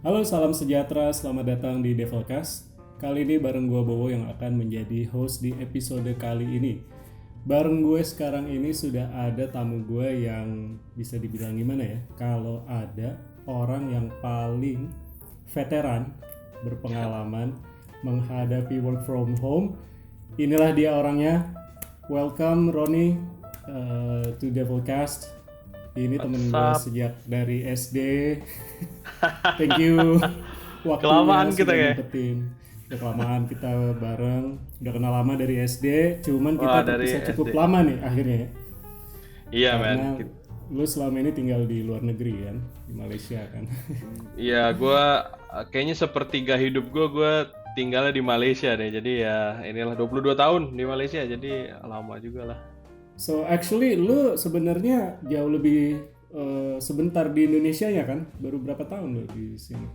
Halo, salam sejahtera, selamat datang di Devilcast. Kali ini bareng gue Bowo yang akan menjadi host di episode kali ini. Bareng gue sekarang ini sudah ada tamu gue yang bisa dibilang gimana ya? Kalau ada orang yang paling veteran, berpengalaman menghadapi work from home, inilah dia orangnya. Welcome Roni to Devilcast. Ini temen gue WhatsApp. sejak dari SD. Thank you waktunya Kelamaan kita sudah ya. nyempetin. Udah kelamaan kita bareng, udah kenal lama dari SD, cuman Wah, kita dari terpisah SD. cukup lama nih akhirnya ya. Iya, men. Karena lu selama ini tinggal di luar negeri kan, di Malaysia kan. Iya, kayaknya sepertiga hidup gue tinggalnya di Malaysia deh. Jadi ya inilah 22 tahun di Malaysia. Jadi lama juga lah. So actually lu sebenarnya jauh lebih sebentar di Indonesia ya kan? Baru berapa tahun lu di sini?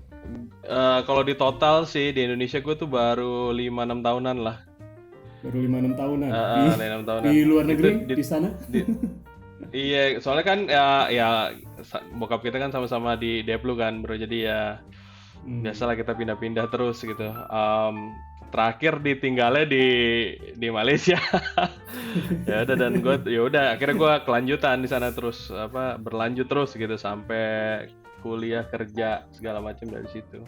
Kalau di total sih di Indonesia gue tuh baru 5-6 tahunan lah. Baru 5-6 tahunan. Di 5 tahunan. di luar Itu negeri di sana? di- iya, soalnya kan bokap kita kan sama-sama di Deplu kan, bro. Jadi ya biasalah kita pindah-pindah terus gitu. Terakhir ditinggalnya di Malaysia. Ya udah, dan akhirnya gue kelanjutan di sana terus berlanjut terus gitu sampai kuliah kerja segala macam dari situ.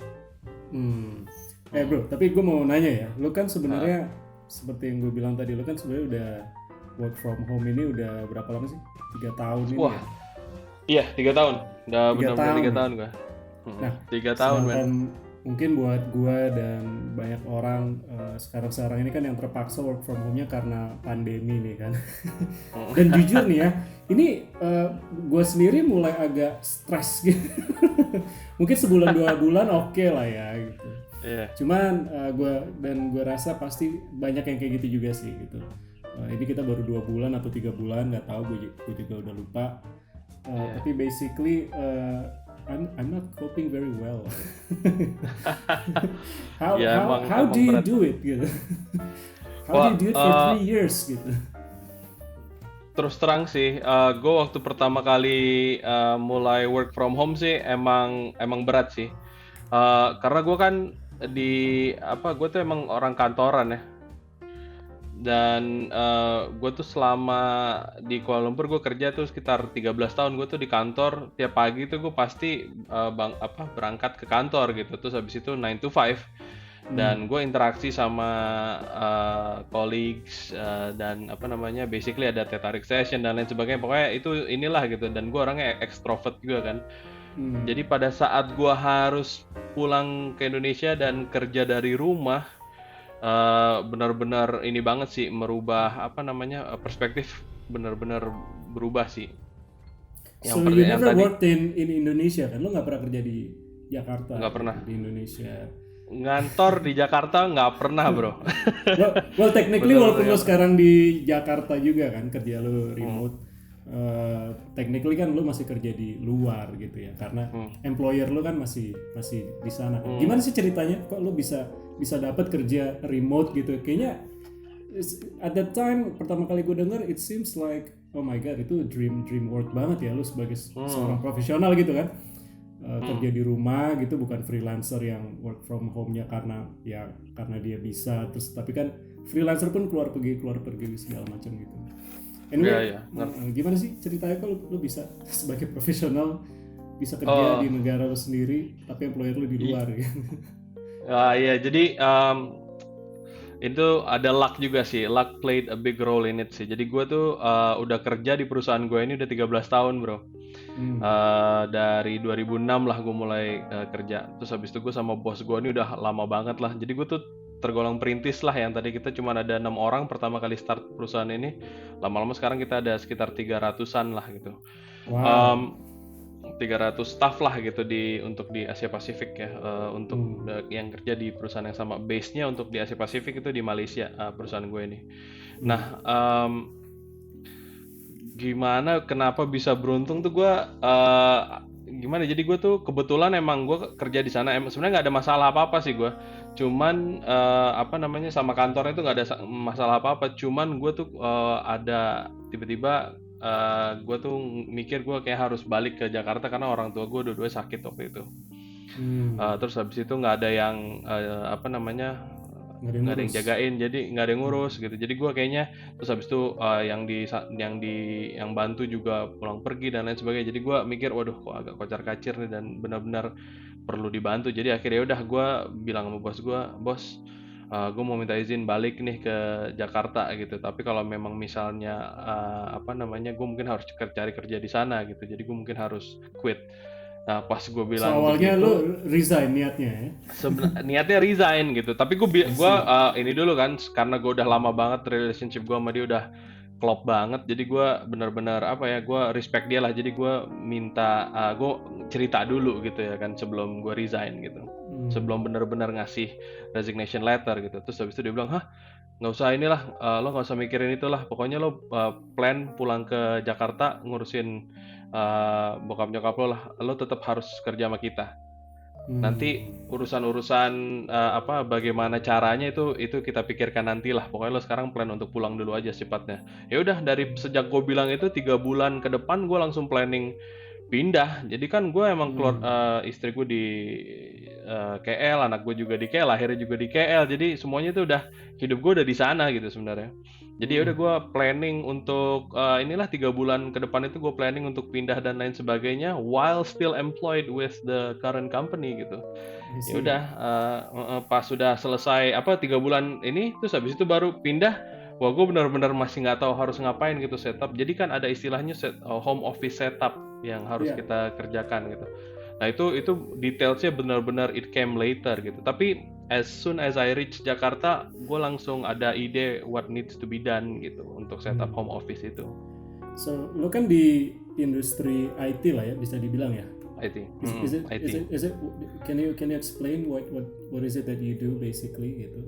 Hmm. Bro, tapi gue mau nanya ya, lu kan Ah, sebenarnya seperti yang gue bilang tadi, lu kan sebenarnya udah work from home ini udah berapa lama sih? 3 tahun ini wah, ya? iya 3 tahun, udah 3 tahun benar-benar tiga nih. tahun gue. Nah, 3 tahun, men. sedangkan mungkin buat gue dan banyak orang sekarang-sekarang ini kan yang terpaksa work from home-nya karena pandemi nih kan. Dan jujur nih ya, ini gue sendiri mulai agak stres gitu. Mungkin sebulan 2 bulan oke lah ya gitu. Iya, Cuman gue rasa pasti banyak yang kayak gitu juga sih gitu. Ini kita baru 2 bulan atau 3 bulan nggak tahu, gue juga udah lupa. iya. Tapi basically I'm not coping very well. how Ya how emang how do emang you berat. do it gitu? How do Wah, you do it for 3 years gitu? terus terang sih, gue waktu pertama kali mulai work from home sih emang berat sih. Karena gue kan gue tuh emang orang kantoran ya. Dan gue tuh selama di Kuala Lumpur gue kerja tuh sekitar 13 tahun. Gue tuh di kantor tiap pagi tuh gue pasti berangkat ke kantor gitu. Terus habis itu 9 to 5 dan gue interaksi sama colleagues, dan basically ada teh tarik session dan lain sebagainya. Pokoknya itu inilah gitu, dan gue orangnya extrovert juga kan. Hmm. Jadi pada saat gue harus pulang ke Indonesia dan kerja dari rumah, benar-benar ini banget sih, merubah perspektif, benar-benar berubah sih. So you Yang never tadi worked in Indonesia kan? Lo nggak pernah kerja di Jakarta nggak gitu pernah di Indonesia. ngantor di Jakarta, nggak pernah, bro. Well, technically Bener-bener walaupun lo nggak pernah. sekarang di Jakarta juga kan kerja lo Hmm, remote, technically kan lo masih kerja di luar gitu ya, karena hmm, employer lo kan masih masih di sana kan. hmm. Gimana sih ceritanya? Kok lo bisa bisa dapat kerja remote gitu? Kayaknya at that time pertama kali gue denger it seems like oh my god itu dream work banget ya lo sebagai seorang profesional gitu kan. Kerja di rumah gitu, bukan freelancer yang work from home-nya karena dia bisa terus, tapi kan freelancer pun keluar pergi segala macam gitu. Ya, Anyway, ya, ngerti. gimana sih ceritanya kalau lu bisa sebagai profesional bisa kerja di Oh, negara lu sendiri tapi employer lu di luar gitu. iya, jadi itu ada luck juga sih. Luck played a big role in it sih. Jadi gue tuh udah kerja di perusahaan gue ini udah 13 tahun, bro. Hmm. Dari 2006 lah gue mulai kerja. Terus habis itu gue sama bos gue ini udah lama banget lah. Jadi gue tuh tergolong perintis lah, yang tadi kita cuma ada 6 orang pertama kali start perusahaan ini. Lama-lama sekarang kita ada sekitar 300-an lah gitu. Wow. Um, 300 staff lah gitu untuk di Asia Pasifik ya, untuk Hmm. yang kerja di perusahaan yang sama. Base-nya untuk di Asia Pasifik itu di Malaysia, perusahaan gue ini. Nah, Hmm. gimana kenapa bisa beruntung tuh gue, gimana, jadi gue tuh kebetulan emang gue kerja di sana, sebenarnya nggak ada masalah apa-apa sih gue, cuman sama kantornya itu nggak ada masalah apa-apa, cuman gue tuh ada tiba-tiba, gue tuh mikir gue kayak harus balik ke Jakarta karena orang tua gue dua-duanya sakit waktu itu. Terus habis itu nggak ada yang apa namanya, nggak ada yang jagain, jadi nggak ada yang ngurus gitu. Jadi gue kayaknya terus habis itu yang bantu juga pulang pergi dan lain sebagainya. Jadi gue mikir, waduh kok agak kocar-kacir nih dan benar-benar perlu dibantu. Jadi akhirnya udah gue bilang sama bos gue, bos, gue mau minta izin balik nih ke Jakarta gitu. Tapi kalau memang misalnya apa namanya, gue mungkin harus cari kerja di sana gitu. Jadi gue mungkin harus quit. Nah pas gue bilang awalnya begitu, lo resign niatnya ya? niatnya resign gitu. Tapi gue ini dulu kan, karena gue udah lama banget relationship gue sama dia udah klop banget. Jadi gue benar-benar apa ya, gue respect dia lah. Jadi gue minta, gue cerita dulu gitu ya kan sebelum gue resign gitu. Sebelum benar-benar ngasih resignation letter gitu. Terus habis itu dia bilang, hah, nggak usah inilah, lo nggak usah mikirin itulah. Pokoknya lo plan pulang ke Jakarta ngurusin bokap nyokap lo lah. Lo tetap harus kerja sama kita. Nanti urusan-urusan apa bagaimana caranya itu kita pikirkan nantilah. Pokoknya lo sekarang plan untuk pulang dulu aja sifatnya. Ya udah, dari sejak gue bilang itu 3 bulan ke depan gue langsung planning pindah. Jadi kan gue emang keluar, istri gue di KL, anak gue juga di KL, akhirnya juga di KL. Jadi semuanya itu udah, hidup gue udah di sana gitu sebenarnya. Jadi udah gue planning untuk inilah 3 bulan ke depan itu gue planning untuk pindah dan lain sebagainya while still employed with the current company gitu. Ya udah, pas sudah selesai 3 bulan ini, terus habis itu baru pindah. Wah, gue benar-benar masih nggak tahu harus ngapain gitu setup. Jadi kan ada istilahnya home office setup yang harus kita kerjakan gitu. Nah itu detailsnya benar-benar it came later gitu. Tapi as soon as I reach Jakarta, gue langsung ada ide what needs to be done gitu untuk setup home office itu. So lo kan di industri IT lah ya, bisa dibilang ya. IT. Is it? Can you explain what is it that you do basically gitu?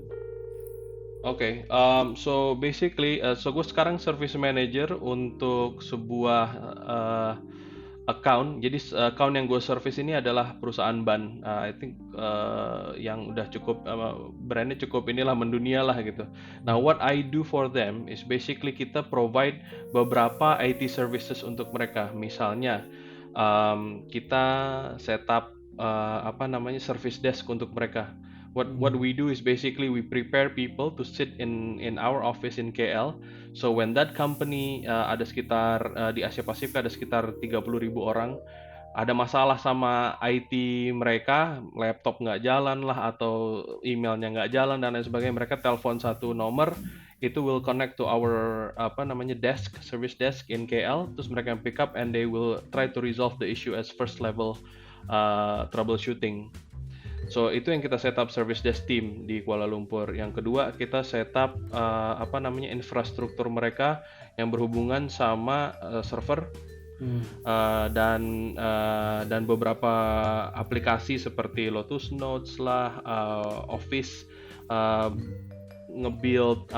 Okay, so basically, so gue sekarang service manager untuk sebuah account. Jadi account yang gue service ini adalah perusahaan ban. I think yang udah cukup brandnya cukup inilah mendunia lah gitu. Nah, what I do for them is basically kita provide beberapa IT services untuk mereka. Misalnya kita setup service desk untuk mereka. What we do is basically we prepare people to sit in our office in KL. So when that company ada sekitar di Asia Pasifik ada sekitar 30.000 orang, ada masalah sama IT mereka, laptop nggak jalan lah atau emailnya nggak jalan dan lain sebagainya, mereka telepon satu nomor, itu will connect to our service desk in KL, terus mereka pick up and they will try to resolve the issue as first level troubleshooting. So itu yang kita setup service desk team di Kuala Lumpur. Yang kedua, kita setup infrastruktur mereka yang berhubungan sama server dan beberapa aplikasi seperti Lotus Notes lah, Office, nge-build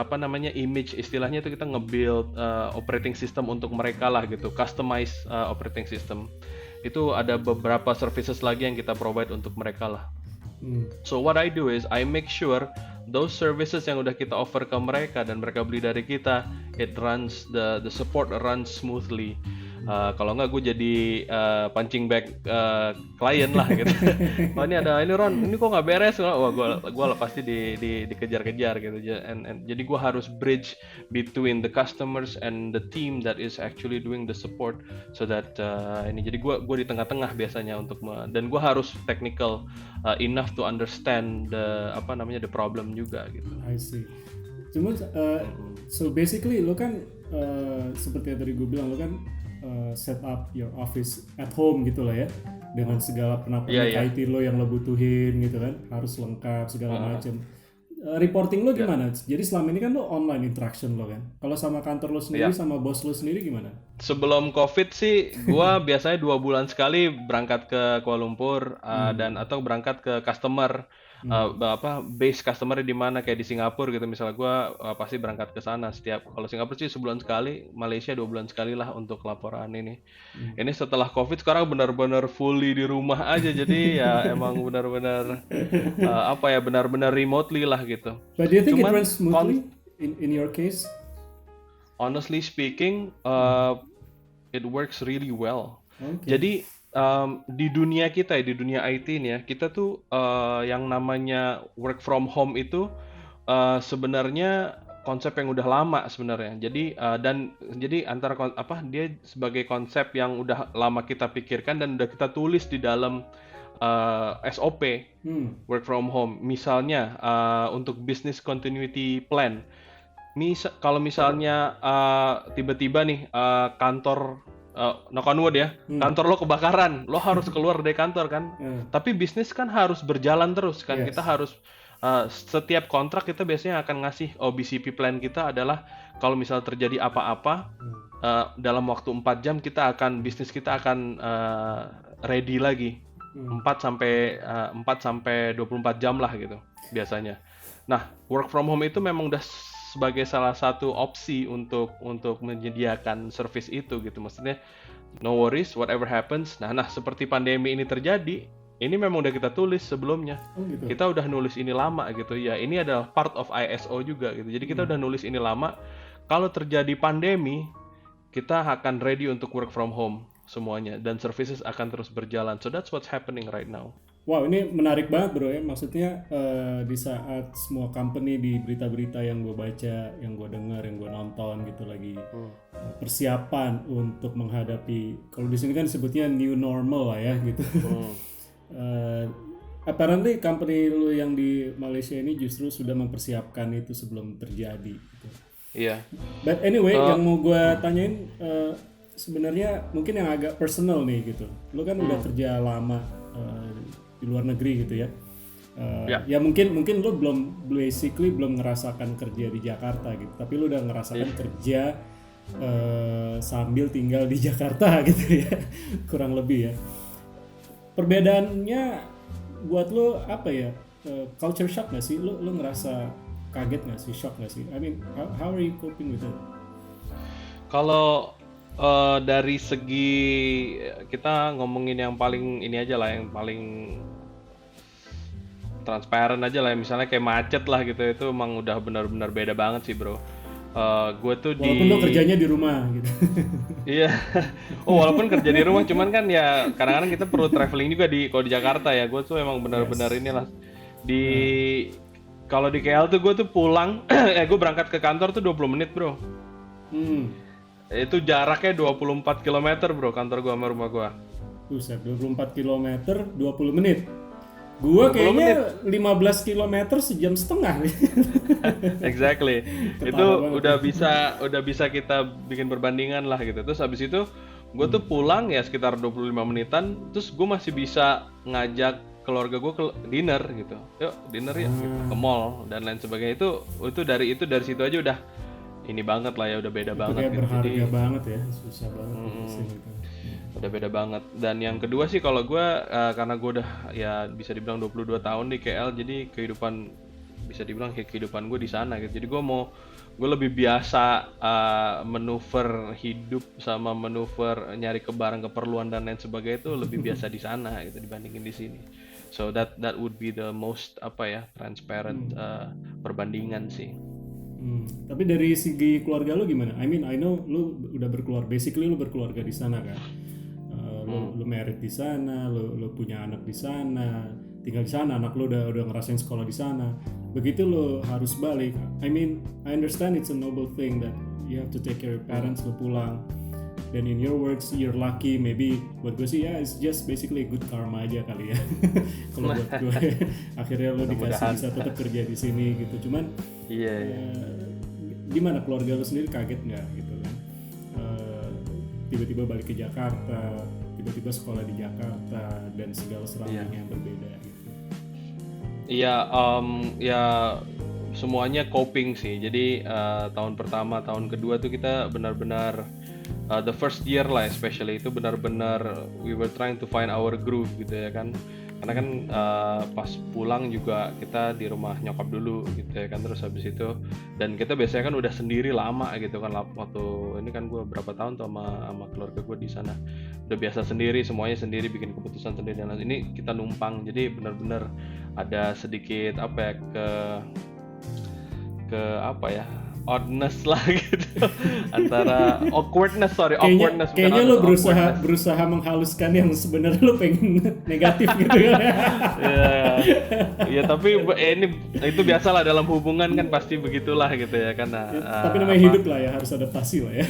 image, istilahnya itu kita nge-build operating system untuk mereka lah gitu, customize operating system. Itu ada beberapa services lagi yang kita provide untuk mereka lah. So what I do is I make sure those services yang udah kita offer ke mereka dan mereka beli dari kita, it runs, the support runs smoothly. Kalau nggak gue jadi punching bag klien lah gitu. Oh ini Ron, ini kok nggak beres? Wah gue pasti dikejar-kejar gitu. Jadi gue harus bridge between the customers and the team that is actually doing the support, so that jadi gue di tengah-tengah biasanya dan gue harus technical enough to understand the problem juga gitu. I see. Cuma so basically lo kan seperti yang tadi gue bilang, lo kan set up your office at home gitu lah ya, dengan segala pernak-pernik IT lo yang lo butuhin gitu kan, harus lengkap segala macam. Reporting lo gimana? Jadi selama ini kan lo online interaction lo kan. Kalau sama kantor lo sendiri sama bos lo sendiri gimana? Sebelum COVID sih, gua biasanya 2 bulan sekali berangkat ke Kuala Lumpur atau berangkat ke customer. Base customer di mana, kayak di Singapura gitu misalnya, gue pasti berangkat ke sana setiap. Kalau Singapura sih sebulan sekali, Malaysia 2 bulan sekali lah untuk laporan ini. Ini setelah COVID sekarang benar-benar fully di rumah aja, jadi ya emang benar-benar benar-benar remotely lah gitu. But do you think it runs smoothly in your case? Honestly speaking, it works really well. Okay. Jadi di dunia kita ya, di dunia IT ini ya, kita tuh yang namanya work from home itu sebenarnya konsep yang udah lama sebenarnya. Jadi antara dia sebagai konsep yang udah lama kita pikirkan dan udah kita tulis di dalam SOP work from home. Misalnya untuk business continuity plan. Kalau misalnya tiba-tiba nih kantor knock on wood ya, kantor lo kebakaran, lo harus keluar dari kantor kan. Tapi bisnis kan harus berjalan terus kan. Yes. Kita harus setiap kontrak kita biasanya akan ngasih BCP plan kita adalah kalau misal terjadi apa-apa dalam waktu 4 jam bisnis kita akan ready lagi. 4 sampai 24 jam lah gitu biasanya. Nah, work from home itu memang udah sebagai salah satu opsi untuk menyediakan service itu gitu. Maksudnya no worries whatever happens. Nah seperti pandemi ini terjadi, ini memang udah kita tulis sebelumnya. Gitu. Kita udah nulis ini lama gitu ya. Ini adalah part of ISO juga gitu. Jadi kita udah nulis ini lama. Kalau terjadi pandemi, kita akan ready untuk work from home semuanya dan services akan terus berjalan. So that's what's happening right now. Wow, ini menarik banget bro ya. Maksudnya di saat semua company di berita-berita yang gue baca, yang gue dengar, yang gue nonton gitu lagi persiapan untuk menghadapi, kalau di sini kan disebutnya new normal lah ya gitu. Apparently company lu yang di Malaysia ini justru sudah mempersiapkan itu sebelum terjadi. Gitu. Iya. But anyway, yang mau gue tanyain sebenarnya mungkin yang agak personal nih gitu. Lu kan udah kerja lama di luar negeri gitu ya. Ya mungkin lu belum ngerasakan kerja di Jakarta gitu, tapi lu udah ngerasakan kerja sambil tinggal di Jakarta gitu ya. Kurang lebih ya. Perbedaannya buat lu apa ya? Culture shock nggak sih? Lu ngerasa kaget nggak sih? Shock nggak sih? I mean, how are you coping with it? Kalau dari segi kita ngomongin yang paling ini aja lah, yang paling transparan aja lah, misalnya kayak macet lah gitu, itu emang udah benar-benar beda banget sih bro. Gue tuh walaupun lo kerjanya di rumah gitu. Iya. Walaupun kerja di rumah, cuman kan ya kadang-kadang kita perlu traveling juga kalau di Jakarta ya. Gue tuh emang benar-benar inilah kalau di KL tuh gue tuh pulang, gue berangkat ke kantor tuh 20 menit bro. Itu jaraknya 24 km bro, kantor gua sama rumah gua. Buset, 24 km 20 menit. Gua kayaknya 15 km sejam setengah nih. Exactly. Itu udah bisa kita bikin perbandingan lah gitu. Terus habis itu gua tuh pulang ya sekitar 25 menitan, terus gua masih bisa ngajak keluarga gua ke dinner gitu. Yuk, dinner ya gitu, ke mall dan lain sebagainya. Itu dari situ aja udah ini banget lah ya, udah beda itu banget kayak gitu. berharga Jadi banget ya, susah banget gitu. Udah beda banget. Dan yang kedua sih kalau gue karena gue udah ya bisa dibilang 22 tahun di KL, jadi bisa dibilang kehidupan gue di sana gitu. Jadi gue lebih biasa manuver hidup sama manuver nyari barang keperluan dan lain sebagainya itu lebih biasa di sana gitu dibandingin di sini. So that would be the most transparent perbandingan sih. Tapi dari segi keluarga lu gimana? I mean, I know lu udah basically lu berkeluarga di sana kan. Lu married di sana, lu punya anak di sana, tinggal di sana, anak lu udah ngerasain sekolah di sana. Begitu lu harus balik. I mean, I understand it's a noble thing that you have to take care of your parents, lu pulang. Dan in your words, you're lucky, maybe buat gue sih ya, it's just basically good karma aja kali ya. Kalau buat gue, akhirnya lo dikasih bisa tetap kerja di sini gitu. Cuman, gimana keluarga lo sendiri kaget nggak gitu kan? Tiba-tiba balik ke Jakarta, tiba-tiba sekolah di Jakarta dan segala surrounding yang berbeda gitu. Iya, ya semuanya coping sih. Jadi tahun pertama, tahun kedua tuh kita benar-benar the first year lah especially itu benar-benar we were trying to find our groove gitu ya kan. Karena kan pas pulang juga kita di rumah nyokap dulu gitu ya kan, terus habis itu dan kita biasanya kan udah sendiri lama gitu kan, waktu ini kan gue berapa tahun tuh sama keluarga gue di sana udah biasa sendiri, semuanya sendiri, bikin keputusan sendiri dan ini kita numpang, jadi benar-benar ada sedikit oddness lah gitu, antara awkwardness bukan Kayaknya lo oddness, awkwardness. berusaha menghaluskan yang sebenarnya lo pengen negatif gitu ya. Iya, ya tapi ini itu biasalah dalam hubungan kan pasti begitulah gitu ya kan. Nah, Tapi namanya hidup lah ya, harus adaptasi lah ya.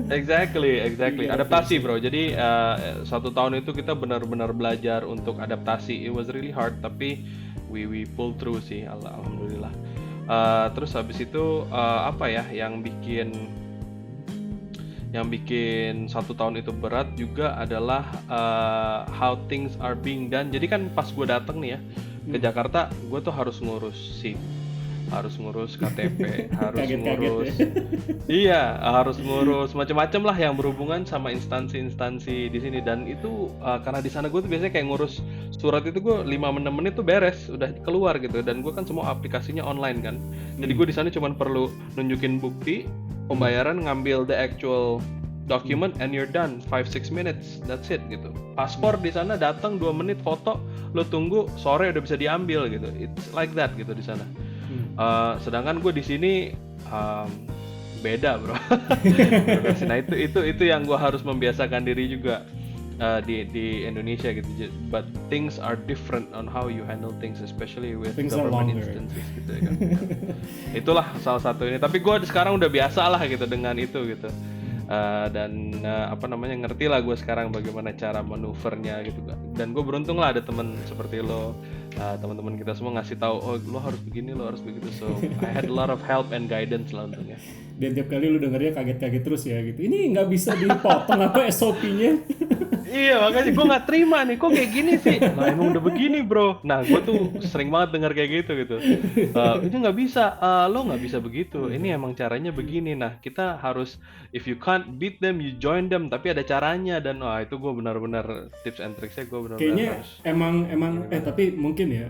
Exactly. Iya, Adaptasi bro. Jadi 1 tahun itu kita benar-benar belajar untuk adaptasi. It was really hard, tapi we pull through sih, alhamdulillah. Terus habis itu apa ya yang bikin 1 tahun itu berat juga adalah how things are being done. Jadi kan pas gue datang nih ya ke Jakarta, gue tuh harus ngurus SIM, harus ngurus KTP, harus Kaget-kaget ngurus, ya. iya, harus ngurus macam-macam lah yang berhubungan sama instansi-instansi di sini. Dan itu karena di sana gue tuh biasanya kayak ngurus surat itu gue 5-6 menit tuh beres, udah keluar gitu. Dan gue kan semua aplikasinya online kan. Jadi gue di sana cuma perlu nunjukin bukti pembayaran, ngambil the actual document, and you're done. 5-6 minutes, that's it gitu. Paspor di sana datang 2 menit, foto, lo tunggu, sore udah bisa diambil gitu. It's like that gitu di sana. Sedangkan gue di sini beda bro. Nah itu yang gue harus membiasakan diri juga di Indonesia gitu. But things are different on how you handle things, especially with Things are government longer. instances gitu ya kan. Itulah salah satu ini. Tapi gue sekarang udah biasa lah gitu dengan itu gitu. Dan ngerti lah gue sekarang bagaimana cara manuvernya gitu kan. Dan gue beruntung lah ada teman seperti lo, teman-teman kita semua ngasih tahu, oh lo harus begini, lo harus begitu. So I had a lot of help and guidance lah untungnya. Dan tiap kali lu dengernya kaget-kaget terus ya gitu. Ini nggak bisa dipotong apa SOP-nya? Iya makanya gue nggak terima nih, kok kayak gini sih? Nah emang udah begini bro. Nah gue tuh sering banget dengar kayak gitu. Ini nggak bisa, lo nggak bisa begitu. Ini emang caranya begini. Nah kita harus, if you can't beat them, you join them. Tapi ada caranya. Dan itu gue benar-benar tips and tricksnya gue benar-benar Kayaknya harus. emang tapi mungkin ya,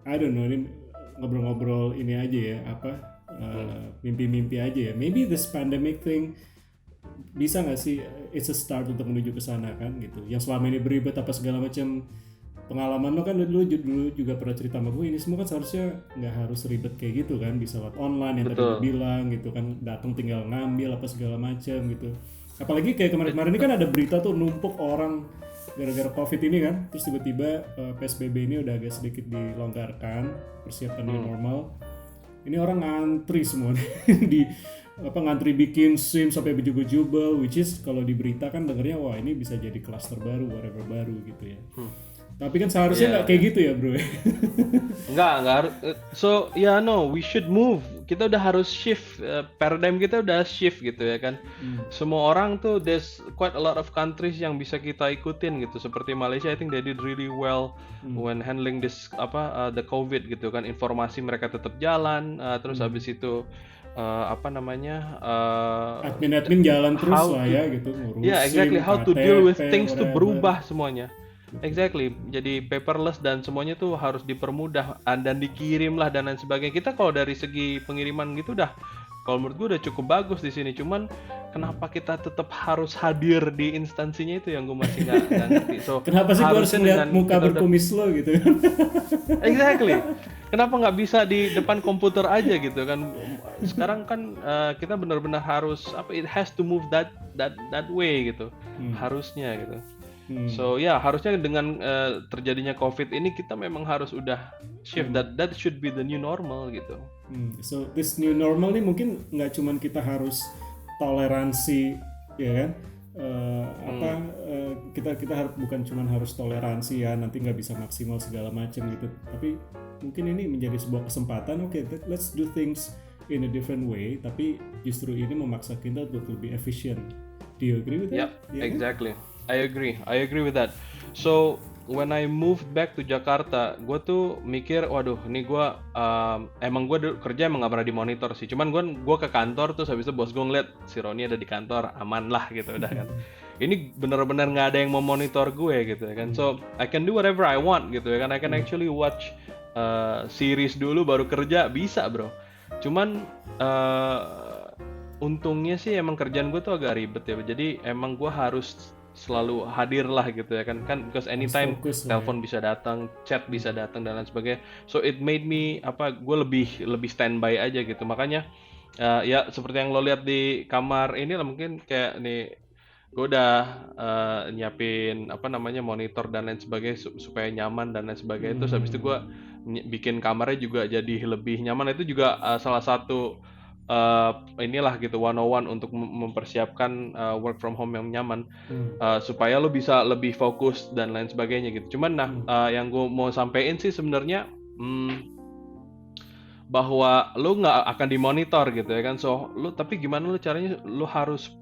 I don't know, ini ngobrol-ngobrol ini aja ya, mimpi-mimpi aja ya. Maybe this pandemic thing bisa nggak sih, it's a start untuk menuju ke sana kan gitu. Yang selama ini beribet apa segala macam, pengalaman lo kan dulu juga pernah cerita sama gue, ini semua kan seharusnya nggak harus ribet kayak gitu kan, bisa lewat online yang tadi lo bilang gitu kan, datang tinggal ngambil apa segala macam gitu. Apalagi kayak kemarin-kemarin ini kan ada berita tuh numpuk orang gara-gara COVID ini kan, terus tiba-tiba PSBB ini udah agak sedikit dilonggarkan, persiapan new normal. Ini orang ngantri semua di ngantri bikin SIM sampai bejubel-jubel, which is kalau di berita kan dengernya wah ini bisa jadi klaster baru, whatever baru gitu ya. Tapi kan seharusnya nggak kayak gitu ya bro. Nggak harus. So no, we should move. Kita udah harus shift, paradigm kita udah shift gitu ya kan. Semua orang tuh, there's quite a lot of countries yang bisa kita ikutin gitu. Seperti Malaysia, I think they did really well when handling this the COVID gitu kan. Informasi mereka tetap jalan, terus habis itu admin jalan terus lah ya gitu, ngurusin exactly, how to KTP, deal with things tuh whatever. berubah semuanya. Exactly, jadi paperless dan semuanya tuh harus dipermudah dan dikirim lah dan lain sebagainya. Kita kalau dari segi pengiriman gitu kalau menurut gue udah cukup bagus di sini. Cuman kenapa kita tetap harus hadir di instansinya, itu yang gue masih nggak ngerti. So Kenapa sih gue harus ngeliat muka berkumis lo gitu? Exactly. Kenapa nggak bisa di depan komputer aja gitu kan? Sekarang kan kita benar-benar harus it has to move that way gitu. Harusnya gitu. So harusnya dengan terjadinya COVID ini kita memang harus udah shift, that should be the new normal gitu. So this new normal nih mungkin nggak cuman kita harus toleransi ya kan, kita harus bukan cuman harus toleransi ya, nanti nggak bisa maksimal segala macam gitu, tapi mungkin ini menjadi sebuah kesempatan. Let's do things in a different way, tapi justru ini memaksa kita untuk lebih efisien. Do you agree with that? Yeah, exactly. I agree with that. So when I moved back to Jakarta, gue tuh mikir, waduh, ini gue emang gue kerja emang gak pernah dimonitor sih. Cuman gue ke kantor terus habis itu bos gue ngeliat si Roni ada di kantor, aman lah gitu udah kan. Ini benar-benar nggak ada yang mau monitor gue gitu kan. So I can do whatever I want gitu kan. I can actually watch series dulu baru kerja, bisa bro. Cuman untungnya sih emang kerjaan gue tuh agak ribet ya. Jadi emang gue harus selalu hadir lah gitu ya kan, because anytime telepon bisa datang, chat bisa datang dan lain sebagainya. So it made me gue lebih standby aja gitu. Makanya Ya seperti yang lo lihat di kamar ini lah, mungkin kayak nih gue udah nyiapin apa namanya monitor dan lain sebagainya supaya nyaman dan lain sebagainya. Terus habis itu gue bikin kamarnya juga jadi lebih nyaman. Itu juga salah satu eh, inilah gitu 101 untuk mempersiapkan work from home yang nyaman. Supaya lo bisa lebih fokus dan lain sebagainya gitu. Cuman yang gue mau sampein sih sebenarnya bahwa lu nggak akan dimonitor gitu ya kan, so lu tapi gimana lu caranya lu harus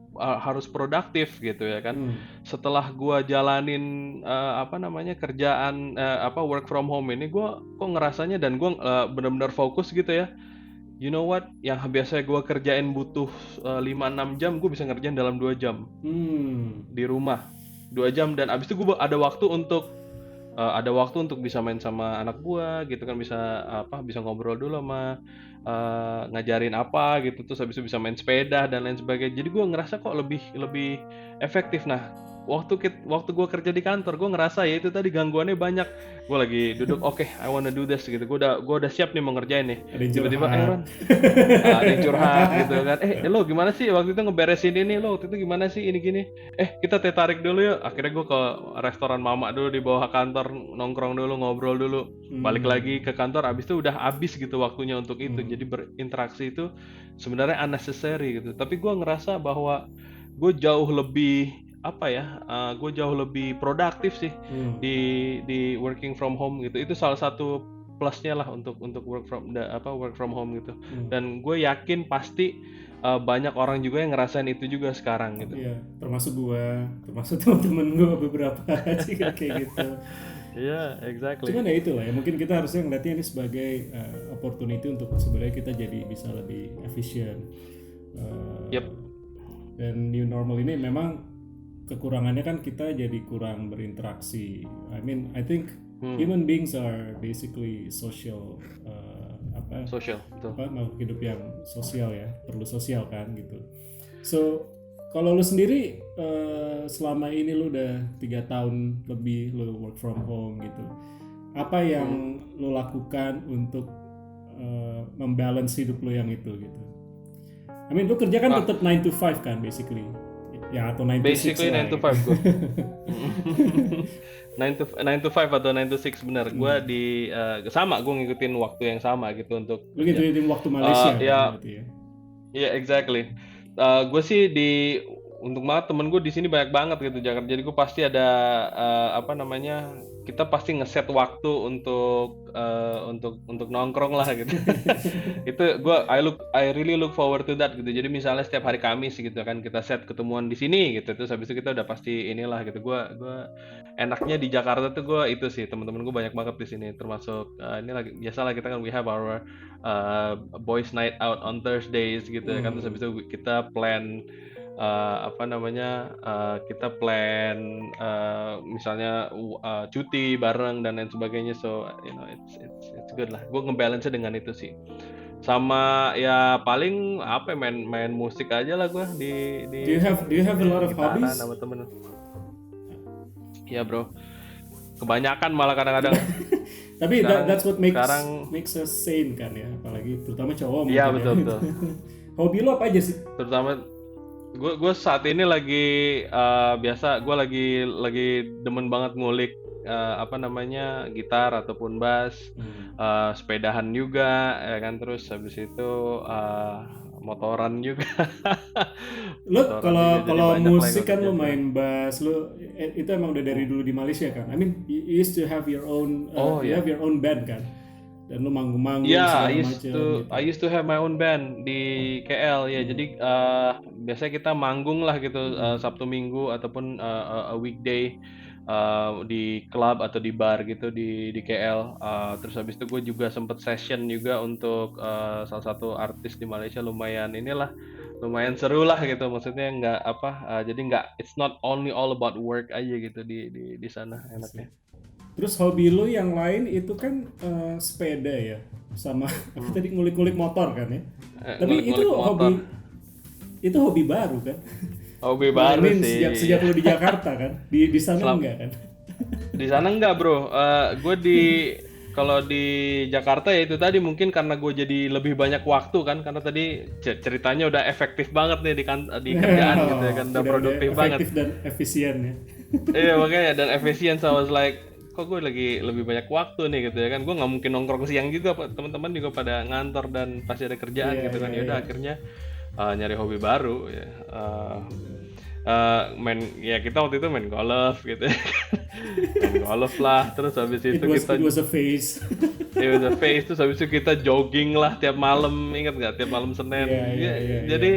produktif gitu ya kan. Setelah gua jalanin apa namanya kerjaan apa work from home ini, gua kok ngerasanya dan gua benar-benar fokus gitu ya. You know what, yang biasanya gua kerjain butuh 5-6 jam, gua bisa ngerjain dalam 2 jam di rumah, 2 jam. Dan abis itu gua ada waktu untuk bisa main sama anak gua gitu kan, bisa ngobrol dulu sama ngajarin apa gitu, terus habis itu bisa main sepeda dan lain sebagainya. Jadi gua ngerasa kok lebih lebih efektif. Nah, waktu gua kerja di kantor, gua ngerasa ya itu tadi gangguannya banyak. Gua lagi duduk, oke, I wanna do this gitu. Gua udah siap nih mau ngerjain nih. Ada yang Tiba-tiba curhat. Ron, ada yang curhat gitu kan. Lo gimana sih waktu itu ngeberesin ini? Lo waktu itu gimana sih ini gini? Kita teh tarik dulu yuk. Akhirnya gue ke restoran mama dulu di bawah kantor, nongkrong dulu, ngobrol dulu. Balik lagi ke kantor, abis itu udah habis gitu waktunya untuk itu. Jadi berinteraksi itu sebenarnya unnecessary gitu. Tapi gue ngerasa bahwa gue jauh lebih gue jauh lebih produktif sih di working from home gitu. Itu salah satu plusnya lah untuk work from home gitu. Dan gue yakin pasti banyak orang juga yang ngerasain itu juga sekarang gitu. Iya, termasuk gua, termasuk teman-teman gua beberapa sih kayak gitu. Iya, exactly. Cuman ya itulah ya, mungkin kita harusnya ngeliatnya ini sebagai opportunity untuk sebenarnya kita jadi bisa lebih efisien. Yep. Dan new normal ini memang kekurangannya kan kita jadi kurang berinteraksi. I think human beings are basically social Betul. makhluk hidup yang sosial ya, perlu sosial kan gitu. So kalau lu sendiri selama ini lu udah 3 tahun lebih lu work from home gitu, apa yang lu lakukan untuk membalance hidup lu yang itu gitu? Lu kerja kan tetap 9 to 5 kan basically ya, atau 9 to 6 basically 9 to 5 gue. 9 to 5 atau 9 to 6 benar. Gue sama, gue ngikutin waktu yang sama gitu untuk lu ngikutin waktu Malaysia ya. Berarti ya. Iya, exactly. Gue sih untuk banget temen gue di sini banyak banget gitu Jakarta. Jadi gue pasti ada kita pasti ngeset waktu untuk nongkrong lah gitu. Itu I really look forward to that gitu. Jadi misalnya setiap hari Kamis gitu kan kita set ketemuan di sini gitu. Terus habis itu kita udah pasti inilah gitu. Gue enaknya di Jakarta tuh gue itu sih, teman-teman gue banyak banget di sini, termasuk ini lagi biasalah kita kan we have our boys night out on Thursdays gitu ya kan. Terus habis itu kita plan kita plan misalnya cuti bareng dan lain sebagainya. So it's good lah. Gue ngebalance dengan itu sih. Sama ya paling main musik aja lah gue di Do you have a lot of hobbies? Sama temen. Ya bro, kebanyakan malah kadang-kadang. Tapi that's what makes us sane kan ya, apalagi terutama cowok. Iya betul. Hobi lo apa aja sih? Terutama gue saat ini lagi biasa gue lagi demen banget ngulik gitar ataupun bass, sepedahan juga ya kan. Terus habis itu motoran juga. Lo kalau musik kan lo main bass, lo itu emang udah dari dulu di Malaysia kan? You used to have your own have your own band kan? Dan lo manggung-manggung segala macam. I used to have my own band di KL ya. Jadi biasanya kita manggung lah gitu Sabtu Minggu ataupun a weekday di klub atau di bar gitu di KL. Terus habis itu gue juga sempet session juga untuk salah satu artis di Malaysia, lumayan seru lah gitu. Maksudnya jadi it's not only all about work aja gitu di sana enaknya. Terus hobi lo yang lain itu kan sepeda ya, sama tadi ngulik-ngulik motor kan ya. Tapi itu hobi baru kan? Hobi baru sih. Sejak lo di Jakarta kan? Di sana enggak kan? Di sana enggak bro. Gue Kalau di Jakarta ya itu tadi mungkin karena gue jadi lebih banyak waktu kan, karena tadi ceritanya udah efektif banget nih di kerjaan gitu ya kan, udah Udah produktif banget. efektif dan efisien ya. Iya makanya, dan efisien, so I was like, kok gue lagi lebih banyak waktu nih gitu ya kan, gue nggak mungkin nongkrong siang juga, teman-teman juga pada ngantor dan pasti ada kerjaan Iya, gitu iya, kan. Ya udah iya. akhirnya nyari hobi baru ya. Main ya, kita waktu itu main golf gitu ya. Main golf lah, terus habis itu kita It was a phase. the face, terus habis itu kita jogging lah tiap malam, ingat nggak, tiap malam Iya, Senin iya, ya, iya, iya. jadi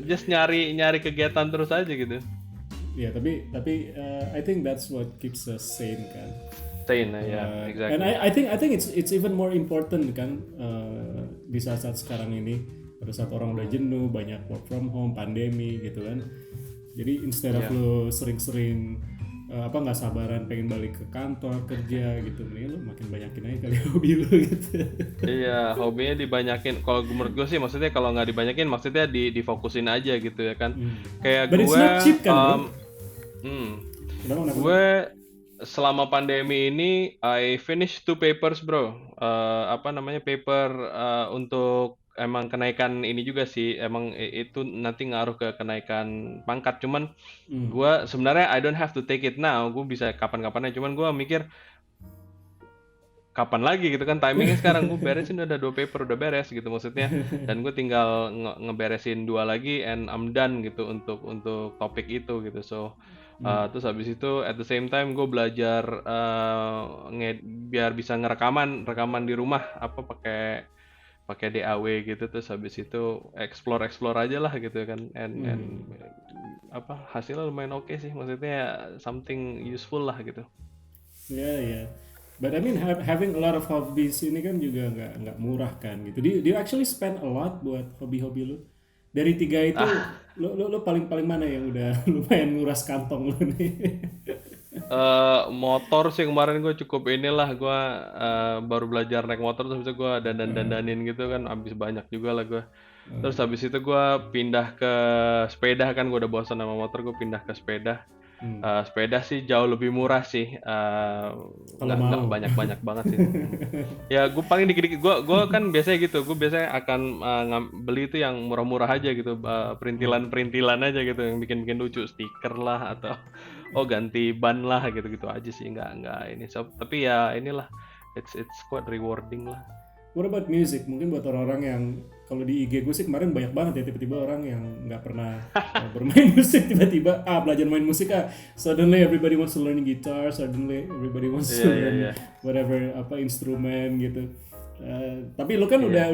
just nyari kegiatan terus aja gitu. Ya, tapi I think that's what keeps us sane kan. Sane ya, exactly. And I think it's even more important kan di saat-saat sekarang ini, pada saat orang udah jenuh, banyak work from home, pandemi gitu kan. Jadi instead of lo sering-sering nggak sabaran pengen balik ke kantor kerja gitu, nih lo makin banyakin aja kali hobi lo gitu. Iya, hobinya dibanyakin. Kalau menurut gue sih, maksudnya kalau nggak dibanyakin, maksudnya difokusin aja gitu ya kan. Kayak But it's gue, not cheap kan bro? Kenapa? gue selama pandemi ini I finished 2 papers bro. Paper untuk emang kenaikan ini juga sih. Emang itu nanti ngaruh ke kenaikan pangkat. Cuman gue sebenarnya I don't have to take it now. Gue bisa kapan-kapannya. Cuman gue mikir, kapan lagi gitu kan, timingnya sekarang gue beresin udah 2 paper udah beres gitu maksudnya, dan gue tinggal ngeberesin 2 lagi and I'm done gitu untuk topik itu gitu. So terus habis itu at the same time gue belajar biar bisa rekaman di rumah, apa pakai DAW gitu. Terus habis itu explore aja lah gitu kan, and hasilnya lumayan oke sih, maksudnya something useful lah gitu. Yeah. But I mean having a lot of hobbies ini kan juga nggak murah kan gitu. Do you actually spend a lot buat hobi-hobi lu? Dari 3 itu lu paling mana yang udah lumayan nguras kantong lu nih? Motor sih kemarin gue cukup inilah, gue baru belajar naik motor, terus habis itu gue dandanin gitu kan, habis banyak juga lah gue. Terus habis itu gue pindah ke sepeda kan, gue udah bosan sama motor, gue pindah ke sepeda. Sepeda sih jauh lebih murah sih, nggak banyak banget sih. Ya gue paling dikit-dikit, gue kan biasanya gitu, gue biasanya akan beli itu yang murah-murah aja gitu, perintilan aja gitu, yang bikin lucu, stiker lah atau ganti ban lah gitu aja sih, nggak ini. So, tapi ya inilah, it's quite rewarding lah. What about music? Mungkin buat orang-orang yang, kalau di IG gue sih kemarin banyak banget ya tiba-tiba orang yang nggak pernah bermain musik, tiba-tiba belajar main musik, suddenly everybody wants to learn guitar, suddenly everybody wants to learn whatever instrumen gitu. Tapi lu kan udah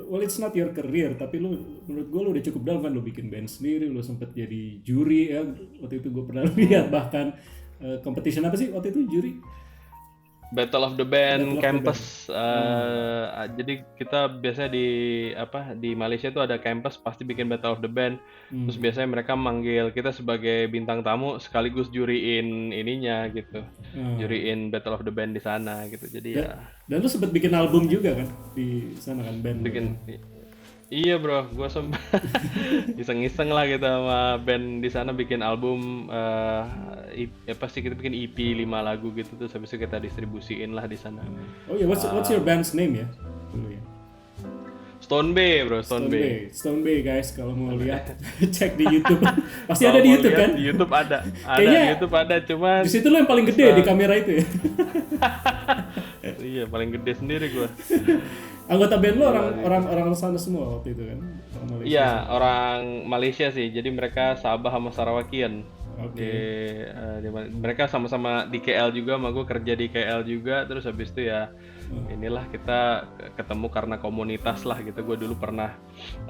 well, it's not your career, tapi lu, menurut gue lu udah cukup dalam kan, lu bikin band sendiri, lu sempet jadi juri ya, waktu itu gue pernah lihat bahkan competition apa sih waktu itu juri? Battle of the Band campus. Jadi kita biasanya di Malaysia tuh ada campus, pasti bikin Battle of the Band. Terus biasanya mereka manggil kita sebagai bintang tamu sekaligus juriin ininya gitu. Juriin Battle of the Band di sana gitu. Jadi Dan lu sempet bikin album juga kan di sana kan, band? Iya bro, gue sempat iseng-iseng lah gitu sama band di sana, bikin album, pasti kita bikin EP 5 lagu gitu, terus habis itu kita distribusiin lah di sana. Oh iya, what's your band's name ya? Dulu ya. Stone Bay bro, Stone Bay guys, kalau mau lihat cek di YouTube. Pasti ada di YouTube kan? Di YouTube ada. Kayaknya di YouTube ada, cuma di situ lo yang paling gede di kamera itu ya. Iya, paling gede sendiri gue. Anggota band lo orang sana semua waktu itu kan? Iya, orang Malaysia sih. Jadi mereka Sabah sama Sarawakian. Mereka sama-sama di KL juga, sama gue kerja di KL juga. Terus habis itu ya inilah kita ketemu karena komunitas lah gitu. Gue dulu pernah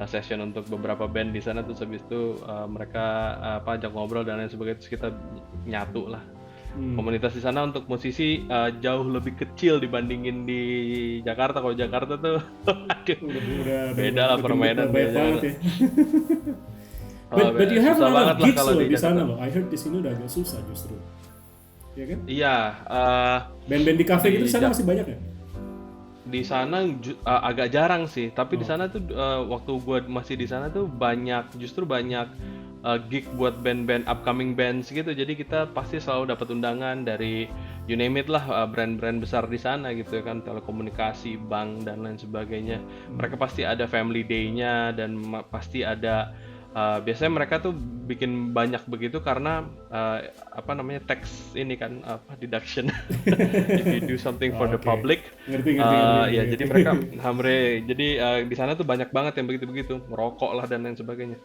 session untuk beberapa band di sana, terus habis itu mereka ajak ngobrol dan lain sebagainya, terus kita nyatu lah. Komunitas di sana untuk musisi jauh lebih kecil dibandingin di Jakarta. Kalau Jakarta tuh aduh, beda lah permainan banget ya. But you have a lot of gigs loh di sana loh. I heard di sini udah agak susah justru. Ya kan? Iya. Band-band di cafe gitu sana masih banyak ya? Di sana agak jarang sih. Tapi di sana tuh waktu gue masih di sana tuh justru banyak gig buat band-band upcoming bands gitu. Jadi kita pasti selalu dapat undangan dari you name it lah, brand-brand besar di sana gitu kan, telekomunikasi, bank dan lain sebagainya. Mereka pasti ada family day-nya dan pasti ada biasanya mereka tuh bikin banyak begitu karena tax ini kan deduction if you do something for the public. Ngerti. Ya jadi mereka jadi di sana tuh banyak banget yang begitu merokok lah dan lain sebagainya.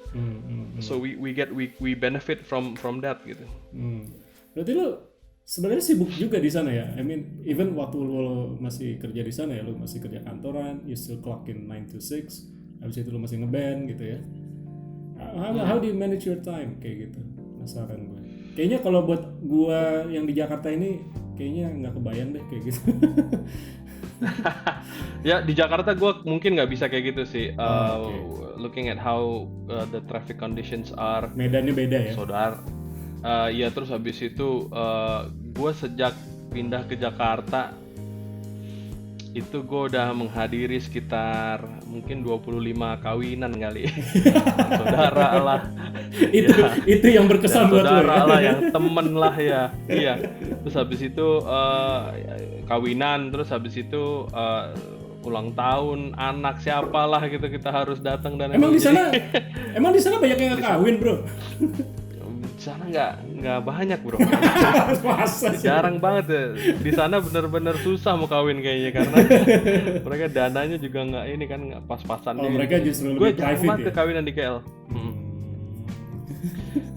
So we benefit from that gitu. Berarti lo sebenarnya sibuk juga di sana ya. I mean even waktu lo masih kerja di sana ya, lo masih kerja kantoran, you still clock in 9 to 6, habis itu lo masih ngeband gitu ya. How do you manage your time kayak gitu? Penasaran gue. Kayaknya kalau buat gue yang di Jakarta ini kayaknya nggak kebayang deh kayak gitu. Ya di Jakarta gue mungkin nggak bisa kayak gitu sih. Looking at how the traffic conditions are. Medannya beda ya. Saudara. Ya terus habis itu gue sejak pindah ke Jakarta itu gue udah menghadiri sekitar mungkin 25 kawinan kali. Saudara lah. Itu yang berkesan buat lo. Saudara lah, yang temen lah ya. Iya. Terus habis itu kawinan, terus habis itu ulang tahun anak siapalah gitu kita harus datang dan emang di sana banyak yang nggak kawin bro. Di sana nggak banyak bro. Masa sih? Jarang banget ya. Di sana bener-bener susah mau kawin kayaknya karena mereka dananya juga nggak ini kan nggak pas-pasan. Mereka justru lebih private ya. Gue jarang banget kawinan di KL.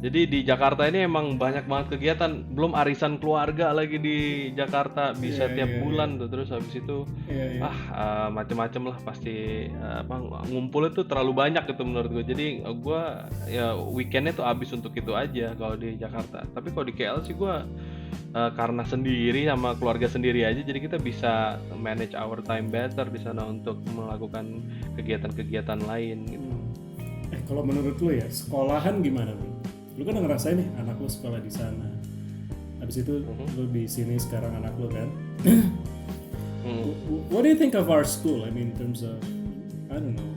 Jadi di Jakarta ini emang banyak banget kegiatan, belum arisan keluarga lagi di Jakarta bisa tiap bulan tuh, terus habis itu macem-macem lah pasti ngumpul itu terlalu banyak gitu menurut gue. Jadi gue ya weekendnya tuh habis untuk itu aja kalau di Jakarta. Tapi kalau di KL sih gue karena sendiri sama keluarga sendiri aja, jadi kita bisa manage our time better di sana untuk melakukan kegiatan-kegiatan lain gitu. Kalau menurut lu ya, sekolahan gimana bro? Lu kan ngerasain nih anak lu sekolah di sana. Habis itu lu di sini sekarang anak lu kan. What do you think of our school? I mean in terms of I don't know,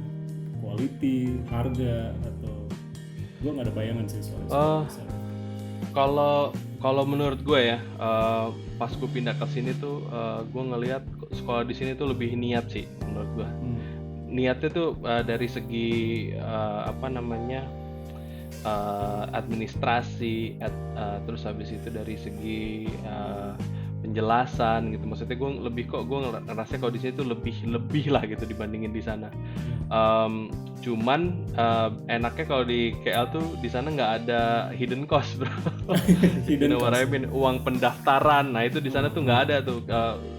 quality, harga atau gua nggak ada bayangan sih soal sekolah. Kalau menurut gue ya, pas gue pindah ke sini tuh gue ngelihat sekolah di sini tuh lebih niat sih menurut gue. Niatnya tuh dari segi administrasi, terus habis itu dari segi penjelasan gitu. Maksudnya gue ngerasa kalau di sini tuh lebih lah gitu dibandingin di sana. Cuman enaknya kalau di KL tuh di sana nggak ada hidden cost bro. Uang pendaftaran, nah itu di sana tuh nggak ada tuh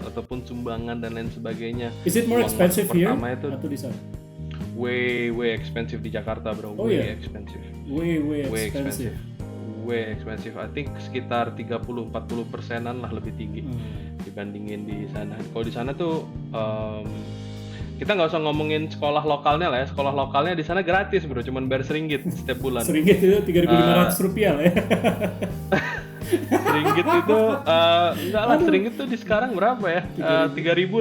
ataupun sumbangan dan lain sebagainya. Is it more expensive here atau di sana? Way expensive di Jakarta bro. Expensive. Way expensive. I think sekitar 30-40%an lah lebih tinggi dibandingin di sana. Kalau di sana tuh kita nggak usah ngomongin sekolah lokalnya lah ya. Sekolah lokalnya di sana gratis bro, cuman bayar RM1 setiap bulan. RM1 itu 3.500 rupiah lah ya. RM1 itu enggak lah, RM1 itu di sekarang berapa ya? 3.000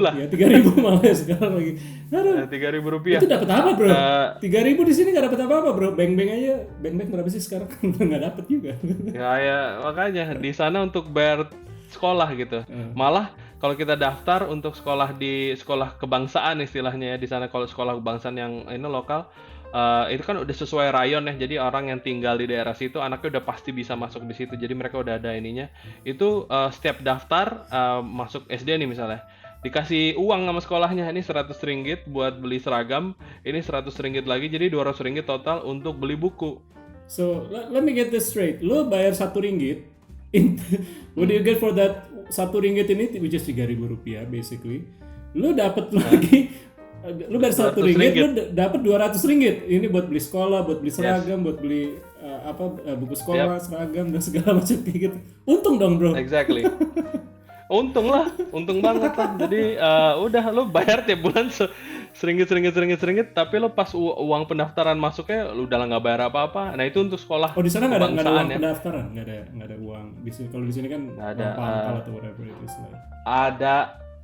lah. Ya 3.000 malah ya sekarang lagi. Aduh. 3.000 rupiah. Itu dapat apa bro? 3.000 di sini nggak dapat apa-apa bro. Bank-bank aja, bank berapa sih sekarang? Nggak dapat juga. Ya makanya di sana untuk bayar sekolah gitu. Malah kalau kita daftar untuk sekolah di sekolah kebangsaan istilahnya ya di sana, kalau sekolah kebangsaan yang ini lokal itu kan udah sesuai rayon ya, jadi orang yang tinggal di daerah situ anaknya udah pasti bisa masuk di situ, jadi mereka udah ada ininya. Itu setiap daftar masuk SD nih misalnya dikasih uang sama sekolahnya, ini RM100 buat beli seragam, ini RM100 lagi, jadi RM200 total untuk beli buku. So let me get this straight, lu bayar RM1, what do you get for that RM1 ini, which is 3.000 rupiah basically. Lu dapat lagi, lu bayar RM1, lu dapat RM200. Ini buat beli sekolah, buat beli seragam, buat beli buku sekolah, seragam dan segala macam kayak gitu. Untung dong bro. Exactly. Untung banget lah. Jadi udah lu bayar tiap bulan RM1, tapi lo pas uang pendaftaran masuknya lu udah nggak bayar apa-apa. Nah itu untuk sekolah. Oh di sana nggak ada uang pendaftaran, nggak ada uang. Di sini kalau di sini kan ada pangkal atau whatever itu istilahnya.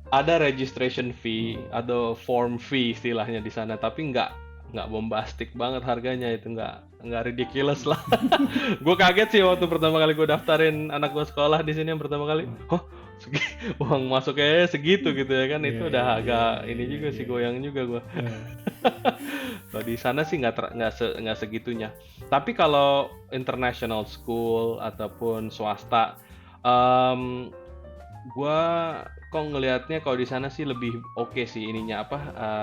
Ada registration fee, ada form fee istilahnya di sana, tapi nggak nggak bombastik banget harganya, itu nggak ridiculous lah. Gue kaget sih waktu pertama kali gue daftarin anak gue sekolah di sini yang pertama kali. Oh, uang masuknya segitu gitu ya kan, itu udah agak ini juga sih, goyang juga gue. Kalau di sana sih nggak segitunya. Tapi kalau international school ataupun swasta, gue kok ngelihatnya kalau di sana sih lebih oke sih ininya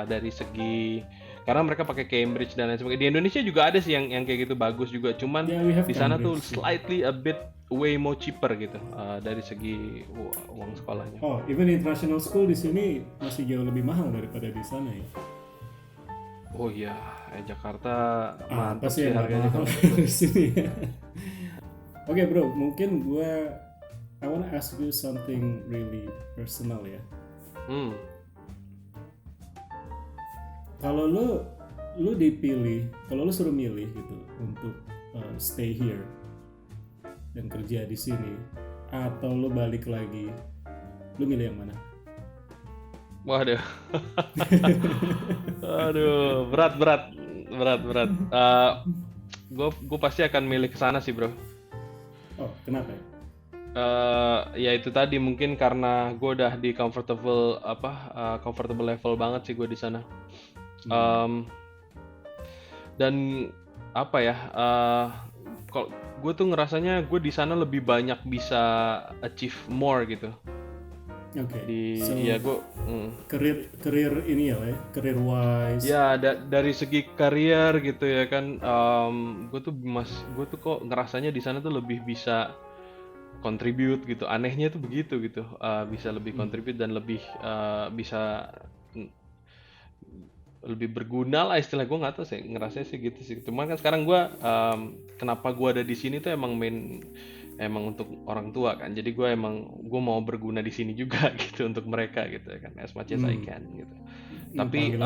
dari segi, karena mereka pakai Cambridge dan lain sebagainya. Di Indonesia juga ada sih yang kayak gitu bagus juga, cuman di sana tuh slightly a bit way more cheaper gitu dari segi uang sekolahnya. Oh, even international school di sini masih jauh lebih mahal daripada di sana ya. Oh iya, Jakarta mantap sih sih harganya mahal di sini. Oke bro, mungkin I wanna ask you something really personal ya. Kalau lu dipilih, kalau lu suruh milih gitu untuk stay here dan kerja di sini, atau lu balik lagi, lu milih yang mana? Waduh, aduh, berat. Gue pasti akan milih ke sana sih bro. Oh, kenapa ya? Ya itu tadi, mungkin karena gue udah di comfortable level banget sih gue di sana. Dan apa ya? Kalau gue tuh ngerasanya gue di sana lebih banyak bisa achieve more gitu. Oke. So, ya gue career ini ya, career wise. Ya dari segi karir gitu ya kan, gue tuh kok ngerasanya di sana tuh lebih bisa contribute gitu. Anehnya tuh begitu gitu, bisa lebih contribute dan lebih bisa lebih berguna lah istilah. Gue nggak tahu sih, ngerasanya sih gitu sih. Cuman kan sekarang gue kenapa gue ada di sini tuh emang untuk orang tua kan, jadi gue mau berguna di sini juga gitu untuk mereka gitu ya kan, as much as I can gitu. Tapi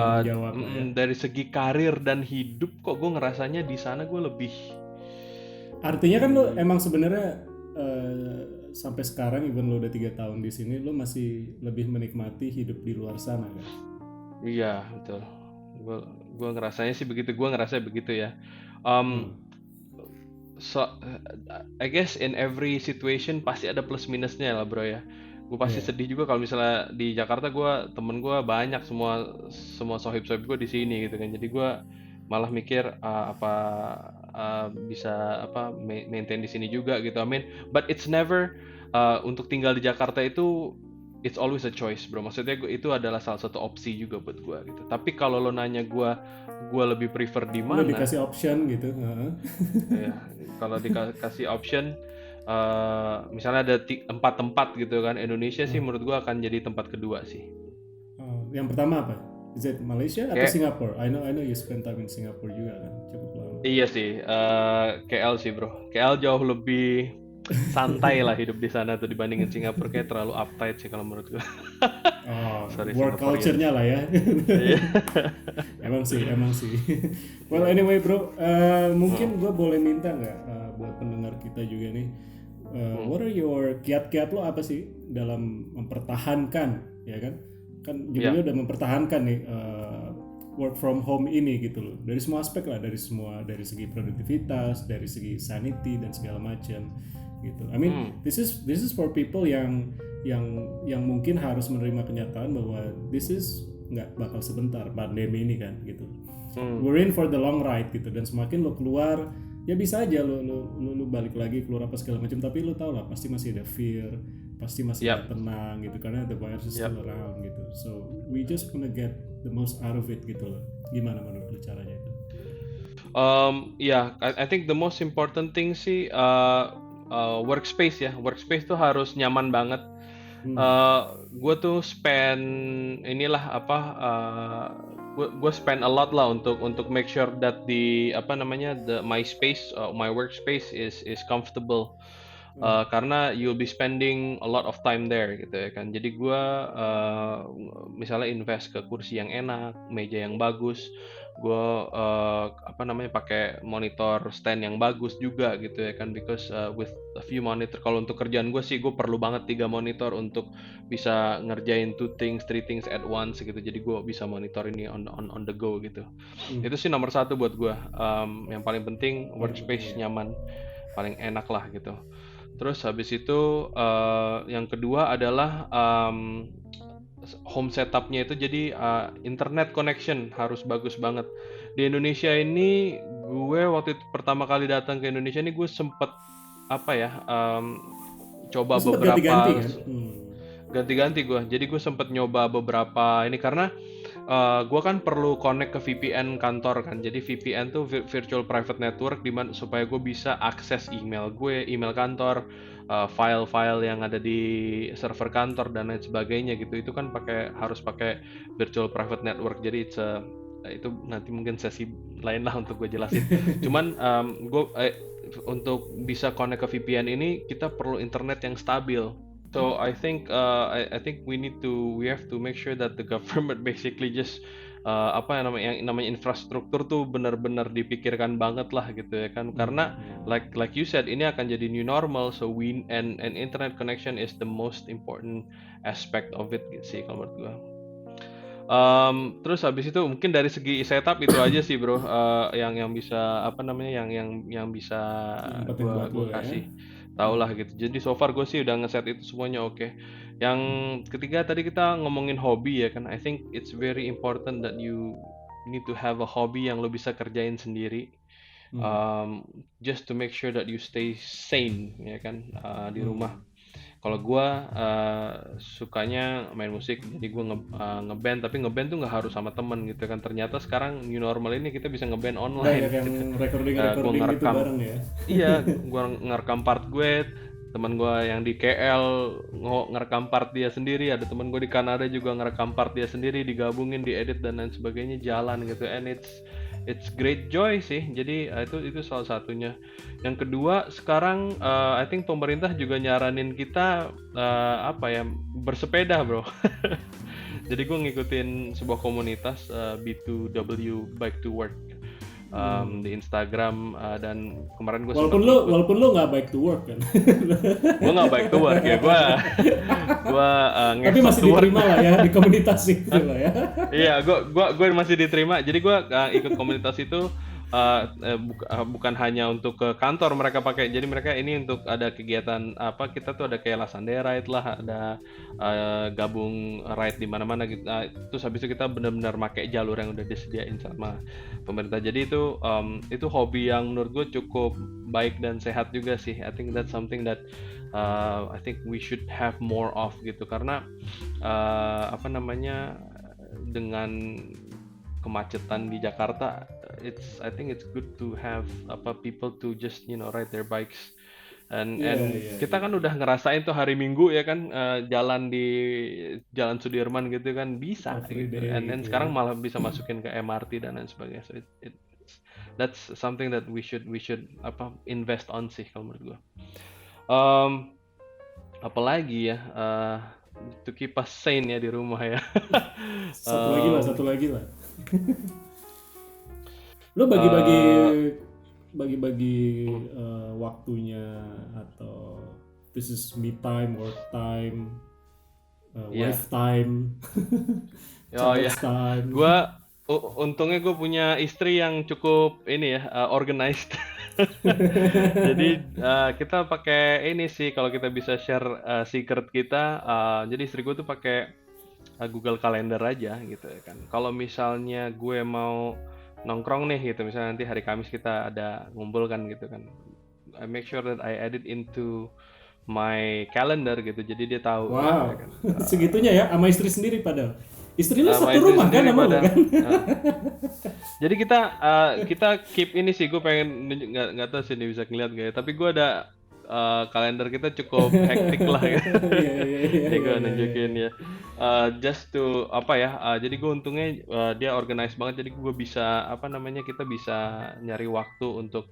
dari segi karir dan hidup kok gue ngerasanya di sana gue lebih. Artinya kan lo emang sebenarnya sampai sekarang even lo udah 3 tahun di sini, lo masih lebih menikmati hidup di luar sana kan? Iya betul, gue ngerasanya sih begitu, ya. So I guess in every situation pasti ada plus minusnya lah bro ya. Gue pasti sedih juga kalau misalnya di Jakarta temen gue banyak, semua sohib-sohib gue di sini gitu kan. Jadi gue malah mikir bisa maintain di sini juga gitu. I mean, but it's never untuk tinggal di Jakarta itu it's always a choice bro. Maksudnya itu adalah salah satu opsi juga buat gue gitu. Tapi kalau lo nanya gue lebih prefer di mana? Lo dikasih option gitu. Ya, kalau dikasih option, misalnya ada 4 tempat gitu kan, Indonesia sih menurut gue akan jadi tempat kedua sih. Yang pertama apa? Is it Malaysia atau Singapore? I know you spend time in Singapore juga kan, cukup lama. Iya sih, KL sih bro. KL jauh lebih santai lah hidup di sana tuh dibandingin Singapura. Kayak terlalu uptight sih kalau menurut gue. Work culture-nya lah ya. emang sih. Well anyway bro, mungkin gue boleh minta nggak buat pendengar kita juga nih, what are your kiat-kiat lo apa sih dalam mempertahankan, ya kan judulnya udah mempertahankan nih work from home ini gitu loh, dari semua aspek lah, dari segi produktivitas, dari segi sanity dan segala macam gitu. I mean this is for people yang mungkin harus menerima kenyataan bahwa this is nggak bakal sebentar pandemi ini kan gitu. We're in for the long ride gitu, dan semakin lo keluar ya bisa aja lo balik lagi keluar apa segala macam, tapi lo tau lah pasti masih ada fear, pasti masih ada tenang gitu karena the virus is still around gitu. So we just wanna get the most out of it gitu loh. Gimana menurut lo caranya itu? I think the most important thing sih workspace ya. Workspace tuh harus nyaman banget. Gue tuh spend gue spend a lot lah untuk make sure that my space, my workspace is comfortable. karena you'll be spending a lot of time there gitu ya kan. Jadi gue misalnya invest ke kursi yang enak, meja yang bagus, gue pakai monitor stand yang bagus juga gitu ya kan, because with a few monitor, kalau untuk kerjaan gue sih gue perlu banget 3 monitor untuk bisa ngerjain 2 things 3 things at once gitu, jadi gue bisa monitor ini on the go gitu. Itu sih nomor 1 buat gue. Yang paling penting workspace nyaman, paling enak lah gitu. Terus habis itu yang kedua adalah home setupnya itu, jadi internet connection harus bagus banget. Di Indonesia ini gue waktu itu pertama kali datang ke Indonesia ini gue sempet coba Lu sempet beberapa ganti-ganti kan? ganti-ganti gue. Jadi gue sempet nyoba beberapa ini karena gue kan perlu connect ke VPN kantor kan. Jadi VPN tuh virtual private network, dimana supaya gue bisa akses email gue, email kantor, file-file yang ada di server kantor dan lain sebagainya gitu. Itu kan harus pakai virtual private network. Jadi itu nanti mungkin sesi lain lah untuk gue jelasin. Cuman untuk bisa connect ke VPN ini kita perlu internet yang stabil. So I think we have to make sure that the government basically just yang namanya infrastruktur tuh benar-benar dipikirkan banget lah gitu ya kan, karena like you said ini akan jadi new normal, so and internet connection is the most important aspect of it gitu sih kalau menurut gua. Terus habis itu mungkin dari segi setup itu aja sih bro, yang bisa yang bisa gua kasih tahu lah gitu. Jadi so far gue sih udah ngeset itu semuanya oke. Yang ketiga tadi kita ngomongin hobi ya kan. I think it's very important that you need to have a hobby yang lo bisa kerjain sendiri. Just to make sure that you stay sane ya kan di rumah. Kalau gue sukanya main musik, jadi gue ngeband, tapi ngeband tuh nggak harus sama temen gitu kan. Ternyata sekarang new normal ini kita bisa ngeband online. Yang recording gitu bareng ya. Iya, gue ngerekam part gue, teman gue yang di KL ngerekam part dia sendiri, ada teman gue di Kanada juga ngerekam part dia sendiri, digabungin, diedit dan lain sebagainya, jalan gitu. And it's great joy sih. Jadi itu salah satunya. Yang kedua sekarang I think pemerintah juga nyaranin kita bersepeda bro. Jadi gue ngikutin sebuah komunitas B2W Bike to Work di Instagram, dan kemarin gue walaupun lu nggak bike to work kan. Gue nggak bike to work ya, gue tapi masih diterima lah ya di komunitas itu lah ya. Iya, gue masih diterima. Jadi gue ikut komunitas itu bukan hanya untuk ke kantor mereka pakai. Jadi mereka ini untuk ada kegiatan kita tuh ada kayak Lasande Ride lah, ada gabung ride di mana-mana gitu. Terus habis itu kita benar-benar pakai jalur yang udah disediain sama pemerintah. Jadi itu hobi yang menurut gue cukup baik dan sehat juga sih. I think that's something that I think we should have more of gitu, karena dengan kemacetan di Jakarta, I think it's good to have people to just ride their bikes, and kita kan udah ngerasain tuh hari Minggu ya kan, jalan di Jalan Sudirman gitu kan bisa gitu. And sekarang malah bisa masukin ke MRT dan lain sebagainya. So that's something that we should invest on sih kalau menurut gua. Apalagi ya to keep us sane ya di rumah ya. Satu lagi lah. Lo bagi-bagi waktunya, atau this is me time, work time, wife time, child's time. Untungnya gue punya istri yang cukup ini ya, organized. Jadi kita pakai ini sih, kalau kita bisa share secret kita. Jadi istri gue tuh pakai Google Calendar aja gitu ya kan. Kalau misalnya gue mau nongkrong nih gitu, misalnya nanti hari Kamis kita ada ngumpul kan gitu kan, I make sure that I add it into my calendar gitu, jadi dia tahu. Wow, kan. Segitunya ya, sama istri sendiri padahal. Istri lu satu rumah kan sama lu kan? Jadi kita keep ini sih, gue pengen nggak tahu sih ini bisa ngeliat gak ya, tapi gue ada kalender kita cukup hektik lah gitu. Jadi gue nunjukin ya. Just to jadi gue untungnya dia organize banget, jadi gue bisa kita bisa nyari waktu untuk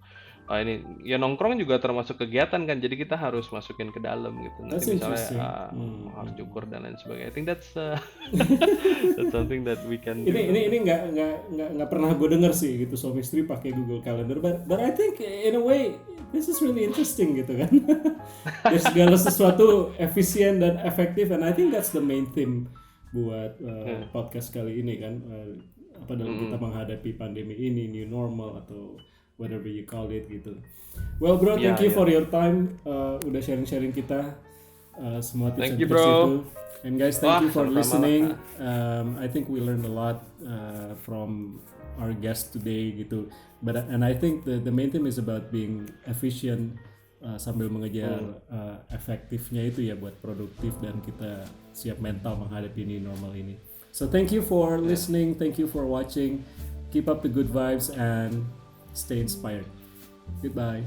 ini ya nongkrong juga termasuk kegiatan kan, jadi kita harus masukin ke dalam gitu. That's Nanti misalnya interesting. harus cukur dan lain sebagainya. I think that's that's something that we can do. Ini nggak pernah gue denger sih gitu suami istri pakai Google Calendar, but I think in a way this is really interesting gitu kan. Jadi segala sesuatu efisien dan efektif, and I think that's the main theme buat podcast kali ini kan. Apa dalam kita menghadapi pandemi ini, new normal atau whatever you call it gitu. Well bro, thank you for your time. Udah sharing-sharing kita semua tips Thank and you, tricks bro. itu. And guys, thank you for sama-sama. listening. I think we learned a lot from our guest today gitu. And I think the main theme is about being efficient sambil mengejar efektifnya itu ya buat produktif dan kita siap mental menghadapi ini normal ini. So thank you for listening, thank you for watching. Keep up the good vibes and stay inspired. Goodbye.